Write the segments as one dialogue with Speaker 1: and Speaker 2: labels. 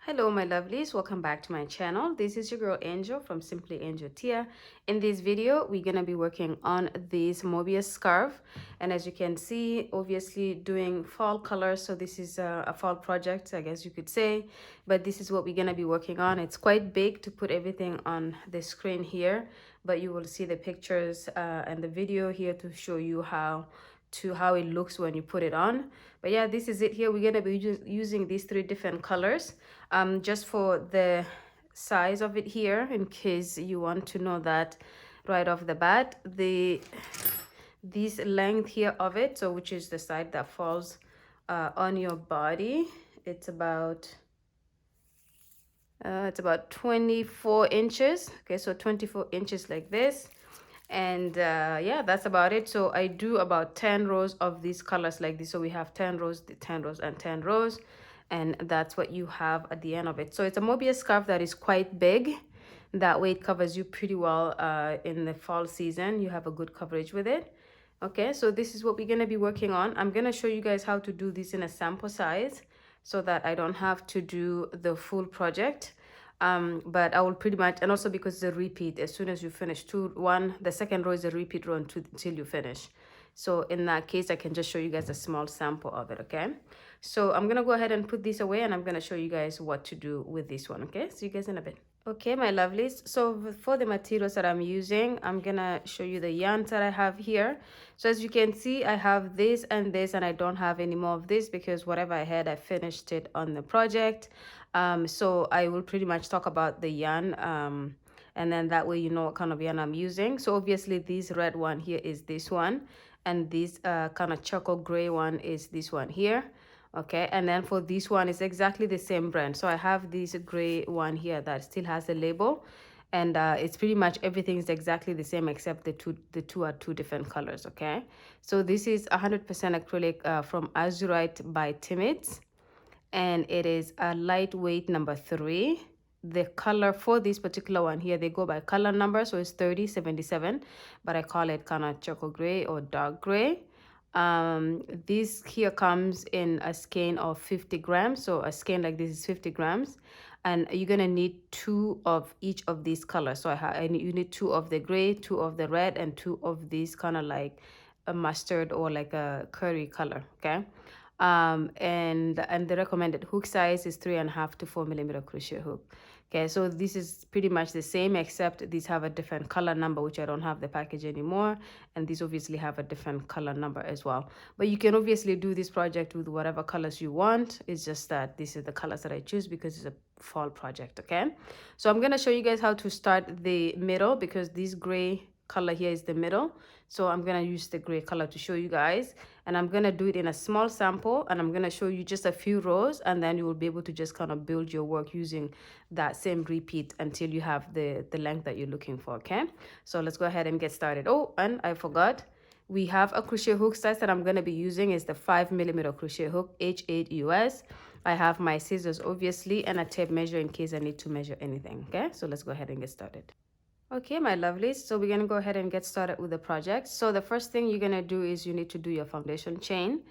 Speaker 1: Hello my lovelies, welcome back to my channel. This is your girl Angel from Simply Angel Tia. In this video we're gonna be working on this Mobius scarf, and as you can see, obviously doing fall colors. So this is a fall project, I guess you could say, but this is what we're gonna be working on. It's quite big to put everything on the screen here, but you will see the pictures and the video here to show you how it looks when you put it on. But yeah, this is it here. We're gonna be using these three different colors just for the size of it here, in case you want to know that right off the bat. This length here of it, so which is the side that falls on your body, it's about 24 inches. Okay, so 24 inches like this. And yeah, that's about it. So I do about 10 rows of these colors like this. So we have 10 rows, 10 rows and 10 rows, and that's what you have at the end of it. So it's a Mobius scarf that is quite big. That way it covers you pretty well in the fall season. You have a good coverage with it. Okay, so this is what we're going to be working on. I'm going to show you guys how to do this in a sample size so that I don't have to do the full project. But I will pretty much, and also because the repeat, as soon as you finish the second row is a repeat row until you finish. So in that case, I can just show you guys a small sample of it. Okay, so I'm gonna go ahead and put this away, and I'm gonna show you guys what to do with this one. Okay, see you guys in a bit. Okay, my lovelies, so for the materials that I'm using, I'm gonna show you the yarns that I have here. So as you can see, I have this and this, and I don't have any more of this because whatever I had, I finished it on the project. So I will pretty much talk about the yarn, and then that way you know what kind of yarn I'm using. So obviously this red one here is this one, and this kind of charcoal gray one is this one here. Okay, and then for this one, it's exactly the same brand. So I have this gray one here that still has a label, and it's pretty much everything is exactly the same except the two are two different colors. Okay, so this is 100% acrylic from Azurite by Timids, and it is a lightweight number 3. The color for this particular one here, they go by color number, so it's 3077, but I call it kind of charcoal gray or dark gray. This here comes in a skein of 50 grams, so a skein like this is 50 grams, and you're gonna need 2 of each of these colors. So you need 2 of the gray, 2 of the red, and 2 of these kind of like a mustard or like a curry color. Okay, and the recommended hook size is 3.5 to 4 millimeter crochet hook. Okay, so this is pretty much the same, except these have a different color number, which I don't have the package anymore, and these obviously have a different color number as well. But you can obviously do this project with whatever colors you want. It's just that this is the colors that I choose because it's a fall project. Okay, so I'm gonna show you guys how to start the middle, because this gray color here is the middle. So I'm gonna use the gray color to show you guys, and I'm gonna do it in a small sample, and I'm gonna show you just a few rows, and then you will be able to just kind of build your work using that same repeat until you have the length that you're looking for. Okay, so let's go ahead and get started. Oh, and I forgot, we have a crochet hook size that I'm going to be using is the 5 millimeter crochet hook H8 US. I have my scissors obviously, and a tape measure in case I need to measure anything. Okay, so let's go ahead and get started. Okay, my lovelies, so we're going to go ahead and get started with the project. So the first thing you're going to do is you need to do your foundation chain,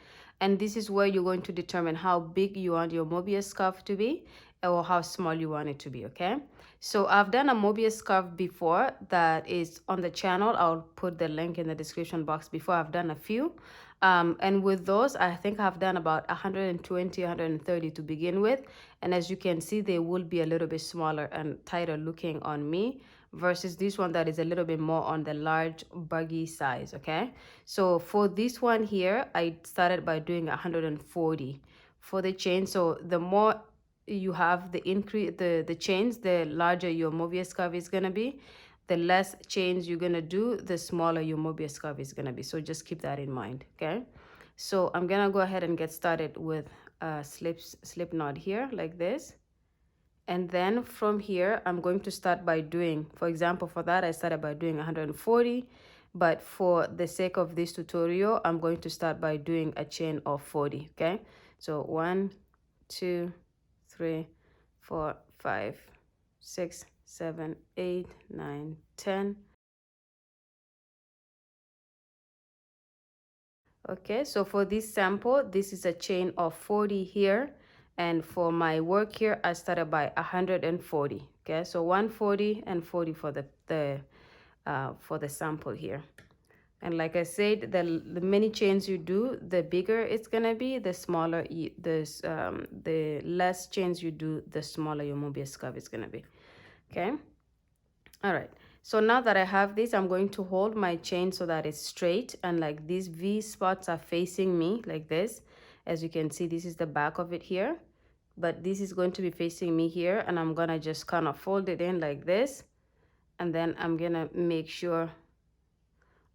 Speaker 1: and this is where you're going to determine how big you want your Mobius scarf to be or how small you want it to be. Okay, so I've done a Mobius scarf before that is on the channel. I'll put the link in the description box. Before, I've done a few, and with those I think I've done about 120 130 to begin with, and as you can see, they will be a little bit smaller and tighter looking on me versus this one that is a little bit more on the large buggy size. Okay, so for this one here, I started by doing 140 for the chain. So the more you have the chains, the larger your Mobius scarf is gonna be. The less chains you're gonna do, the smaller your Mobius scarf is gonna be. So just keep that in mind. Okay, so I'm gonna go ahead and get started with a slip knot here like this. And then from here, I'm going to start by doing, for example, for that, I started by doing 140. But for the sake of this tutorial, I'm going to start by doing a chain of 40. Okay, so 1, 2, 3, 4, 5, 6, 7, 8, 9, 10. Okay, so for this sample, this is a chain of 40 here. And for my work here, I started by 140. Okay, so 140 and 40 for the sample here. And like I said, the many chains you do, the bigger it's gonna be. The smaller the less chains you do, the smaller your Mobius scarf is gonna be. Okay. All right. So now that I have this, I'm going to hold my chain so that it's straight, and like these V spots are facing me like this. As you can see, this is the back of it here, but this is going to be facing me here, and I'm gonna just kind of fold it in like this, and then I'm gonna make sure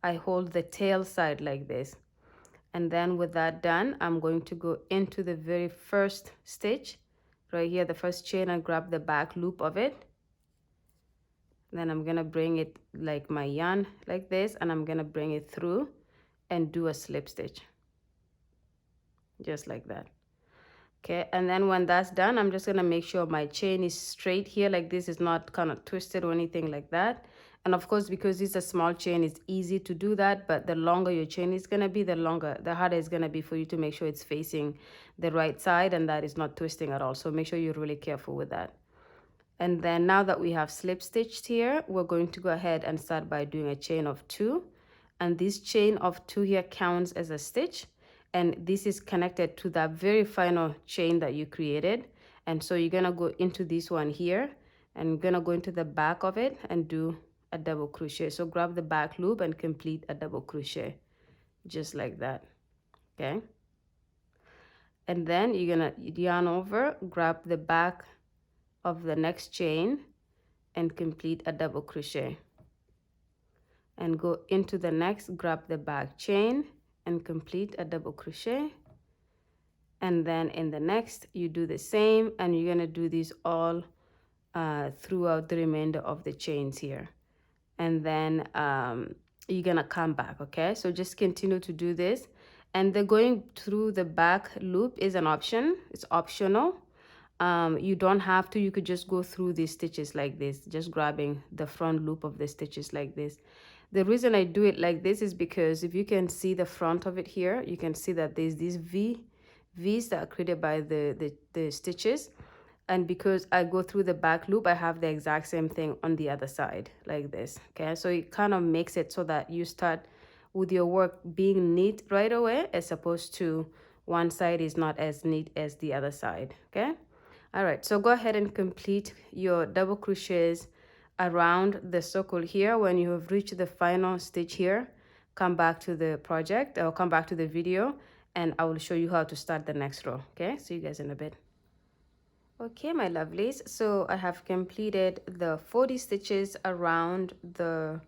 Speaker 1: I hold the tail side like this. And then with that done, I'm going to go into the very first stitch right here, the first chain, and grab the back loop of it. Then I'm gonna bring it like my yarn like this, and I'm gonna bring it through and do a slip stitch just like that. Okay, and then when that's done, I'm just gonna make sure my chain is straight here like this, is not kind of twisted or anything like that. And of course, because it's a small chain, it's easy to do that, but the longer your chain is gonna be, the harder it's gonna be for you to make sure it's facing the right side and that it's not twisting at all. So make sure you're really careful with that. And then now that we have slip stitched here, we're going to go ahead and start by doing a chain of 2. And this chain of 2 here counts as a stitch. And this is connected to that very final chain that you created. And so you're going to go into this one here, and you're going to go into the back of it and do a double crochet. So grab the back loop and complete a double crochet just like that. Okay. And then you're going to yarn over, grab the back of the next chain and complete a double crochet, and go into the next, grab the back chain and complete a double crochet. And then in the next you do the same, and you're going to do this all throughout the remainder of the chains here. And then you're going to come back. Okay, so just continue to do this, and the going through the back loop is an option. It's optional. You don't have to. You could just go through these stitches like this, just grabbing the front loop of the stitches like this. The reason I do it like this is because if you can see the front of it here, you can see that there's these V's that are created by the stitches. And because I go through the back loop, I have the exact same thing on the other side like this. Okay, so it kind of makes it so that you start with your work being neat right away, as opposed to one side is not as neat as the other side. Okay. All right, so go ahead and complete your double crochets around the circle here. When you have reached the final stitch here, come back to the project, or come back to the video, and I will show you how to start the next row. Okay, see you guys in a bit. Okay, my lovelies, so I have completed the 40 stitches around the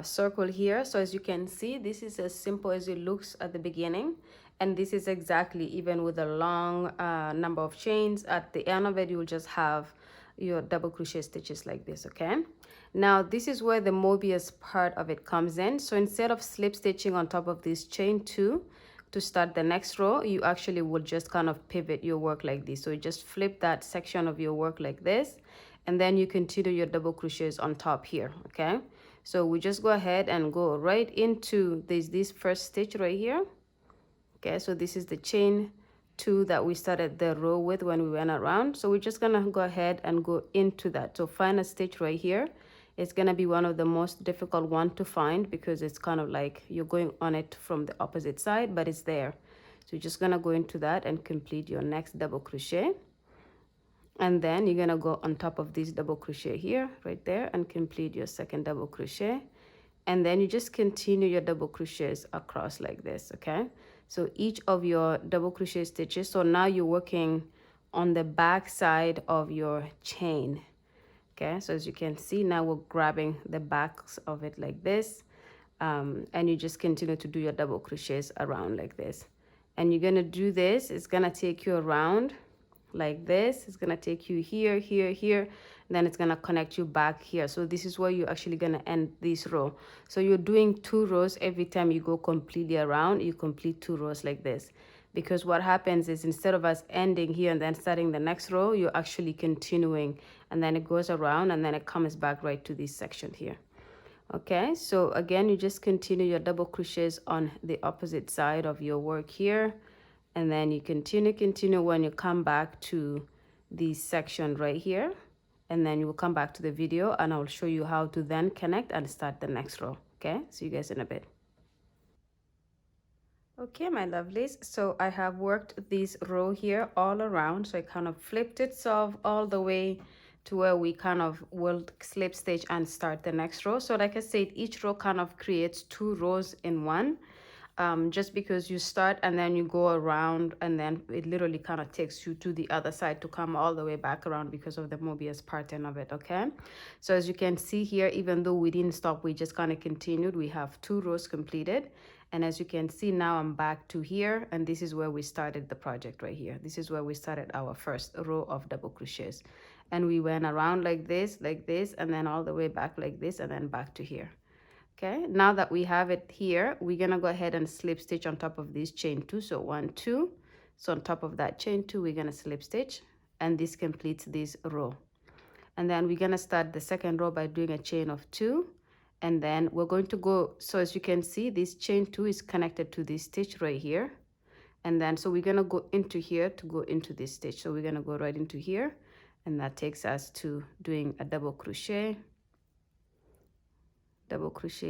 Speaker 1: circle here. So as you can see, this is as simple as it looks at the beginning, and this is exactly, even with a long number of chains, at the end of it you'll just have your double crochet stitches like this. Okay, now this is where the Mobius part of it comes in. So instead of slip stitching on top of this chain 2 to start the next row, you actually will just kind of pivot your work like this. So you just flip that section of your work like this, and then you continue your double crochets on top here. Okay, so we just go ahead and go right into this first stitch right here. Okay, so this is the chain 2 that we started the row with when we went around. So we're just gonna go ahead and go into that. So find a stitch right here. It's gonna be one of the most difficult one to find, because it's kind of like you're going on it from the opposite side, but it's there. So you're just gonna go into that and complete your next double crochet. And then you're gonna go on top of this double crochet here, right there, and complete your second double crochet. And then you just continue your double crochets across like this. Okay, so each of your double crochet stitches, so now you're working on the back side of your chain. Okay, so as you can see, now we're grabbing the backs of it like this, and you just continue to do your double crochets around like this. And you're gonna do this, it's gonna take you around like this. It's gonna take you here, here, here, and then it's gonna connect you back here. So this is where you're actually gonna end this row. So you're doing 2 rows every time you go completely around. You complete 2 rows like this, because what happens is, instead of us ending here and then starting the next row, you're actually continuing, and then it goes around and then it comes back right to this section here. Okay, so again, you just continue your double crochets on the opposite side of your work here, and then you continue when you come back to this section right here, and then you will come back to the video and I will show you how to then connect and start the next row. Okay, see you guys in a bit. Okay, my lovelies, so I have worked this row here all around, so I kind of flipped it so all the way to where we kind of will slip stitch and start the next row. So like I said, each row kind of creates 2 rows in one, just because you start and then you go around, and then it literally kind of takes you to the other side to come all the way back around because of the Mobius pattern of it. Okay, so as you can see here, even though we didn't stop, we just kind of continued. We have 2 rows completed, and as you can see now, I'm back to here, and this is where we started the project right here. This is where we started our first row of double crochets, and we went around like this, and then all the way back like this, and then back to here. Okay, now that we have it here, we're gonna go ahead and slip stitch on top of this chain 2. So 1, 2. So on top of that chain 2, we're gonna slip stitch, and this completes this row. And then we're gonna start the second row by doing a chain of 2, and then we're going to go, so as you can see, this chain 2 is connected to this stitch right here, and then so we're gonna go into here to go into this stitch. So we're gonna go right into here, and that takes us to doing a double crochet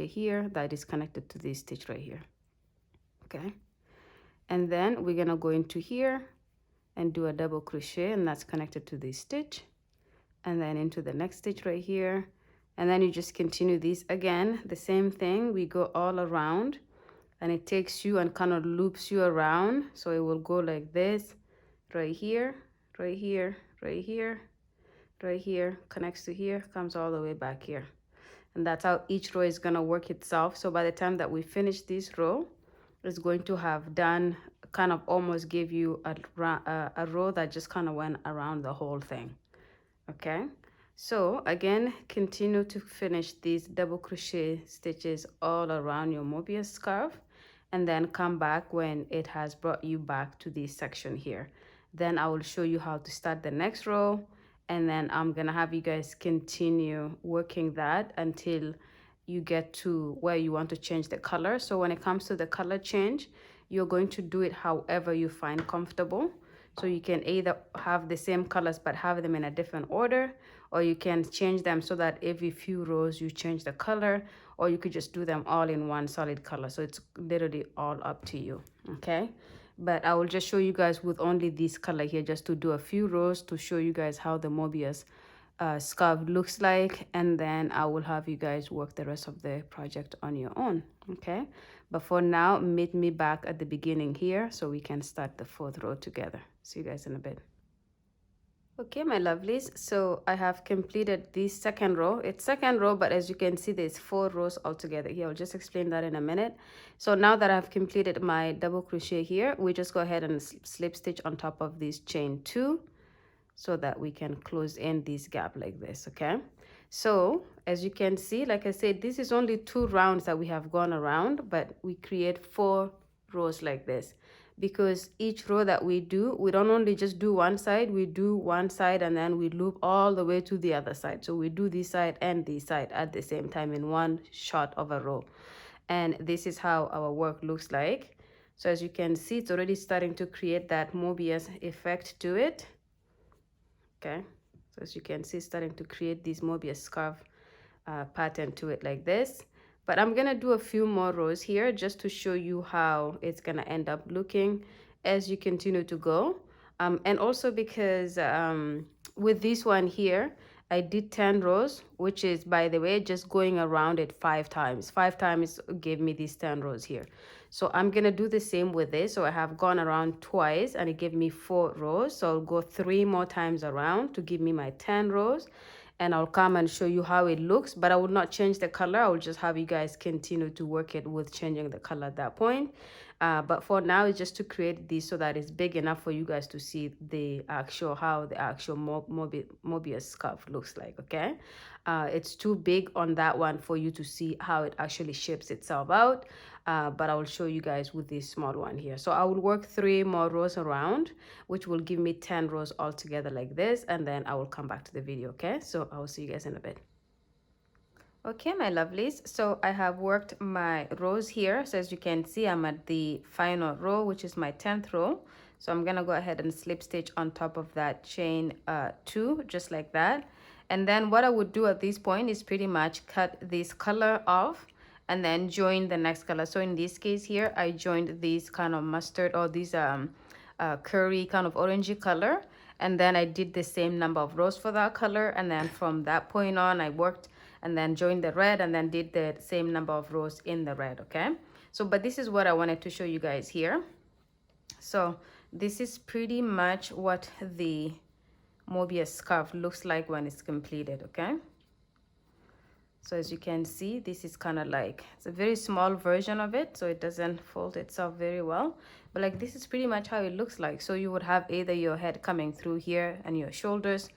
Speaker 1: here that is connected to this stitch right here. Okay, and then we're gonna go into here and do a double crochet, and that's connected to this stitch, and then into the next stitch right here, and then you just continue this again, the same thing. We go all around, and it takes you and kind of loops you around, so it will go like this, right here, right here, right here, right here, connects to here, comes all the way back here. And that's how each row is going to work itself. So by the time that we finish this row, it's going to have done, kind of almost give you a row that just kind of went around the whole thing. Okay, so again, continue to finish these double crochet stitches all around your Mobius scarf, and then come back when it has brought you back to this section here. Then I will show you how to start the next row, and then I'm gonna have you guys continue working that until you get to where you want to change the color. So when it comes to the color change, you're going to do it however you find comfortable. So you can either have the same colors but have them in a different order, or you can change them so that every few rows you change the color, or you could just do them all in one solid color. So it's literally all up to you. Okay, but I will just show you guys with only this color here, just to do a few rows to show you guys how the Mobius scarf looks like, and then I will have you guys work the rest of the project on your own. Okay, but for now, meet me back at the beginning here so we can start the 4th row together. See you guys in a bit. Okay, my lovelies, so I have completed this second row. It's second row, but as you can see, there's 4 rows altogether here. I'll just explain that in a minute. So now that I've completed my double crochet here, we just go ahead and slip stitch on top of this chain 2 so that we can close in this gap like this. Okay, so as you can see, like I said, this is only 2 rounds that we have gone around, but we create 4 rows like this, because each row that we do, we don't only just do one side, we do one side and then we loop all the way to the other side. So we do this side and this side at the same time in one shot of a row, and this is how our work looks like. So as you can see, it's already starting to create that Mobius effect to it. Okay, so as you can see, starting to create this Mobius scarf pattern to it like this. But I'm gonna do a few more rows here just to show you how it's gonna end up looking as you continue to go. And also because with this one here, I did 10 rows, which is, by the way, just going around it 5 times. 5 times gave me these 10 rows here. So I'm gonna do the same with this. So I have gone around twice and it gave me 4 rows. So I'll go 3 more times around to give me my 10 rows. And I'll come and show you how it looks, but I will not change the color. I will just have you guys continue to work it with changing the color at that point. But for now, it's just to create this so that it's big enough for you guys to see the actual, how the actual Mobius scarf looks like. Okay, it's too big on that one for you to see how it actually shapes itself out. But I will show you guys with this small one here. So I will work 3 more rows around, which will give me 10 rows all together like this, and then I will come back to the video. Okay, so I will see you guys in a bit. Okay, my lovelies, so I have worked my rows here. So as you can see, I'm at the final row, which is my 10th row. So I'm gonna go ahead and slip stitch on top of that chain 2, just like that. And then what I would do at this point is pretty much cut this color off and then join the next color. So in this case here, I joined these kind of mustard or these curry kind of orangey color, and then I did the same number of rows for that color, and then from that point on I worked and then joined the red and then did the same number of rows in the red. Okay, so but this is what I wanted to show you guys here. So this is pretty much what the Mobius scarf looks like when it's completed. Okay, so as you can see, this is kind of like, it's a very small version of it, so it doesn't fold itself very well, but like this is pretty much how it looks like. So you would have either your head coming through here and your shoulders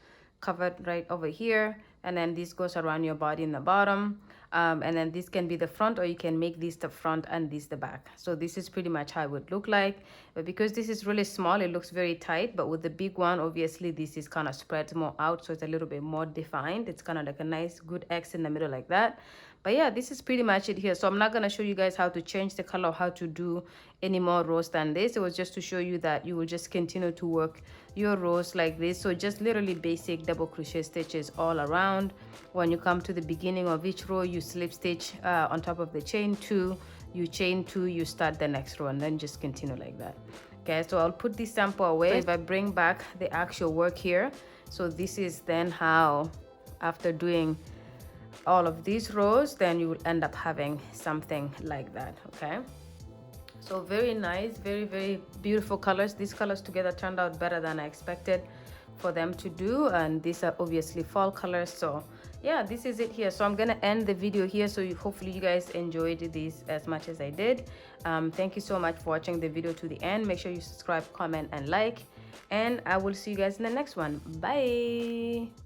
Speaker 1: covered right over here, and then this goes around your body in the bottom, and then this can be the front, or you can make this the front and this the back. So this is pretty much how it would look like, but because this is really small, it looks very tight. But with the big one, obviously this is kind of spread more out, so it's a little bit more defined. It's kind of like a nice good X in the middle like that. But yeah, this is pretty much it here. So I'm not going to show you guys how to change the color or how to do any more rows than this. It was just to show you that you will just continue to work your rows like this. So just literally basic double crochet stitches all around. When you come to the beginning of each row, you slip stitch on top of the chain 2, you chain 2, you start the next row, and then just continue like that. Okay, so I'll put this sample away. So if I bring back the actual work here, so this is then how, after doing all of these rows, then you will end up having something like that. Okay, so very nice, very beautiful colors. These colors together turned out better than I expected for them to do, and these are obviously fall colors. So yeah, this is it here. So I'm gonna end the video here. So hopefully you guys enjoyed this as much as I did. Thank you so much for watching the video to the end. Make sure you subscribe, comment, and like, and I will see you guys in the next one. Bye.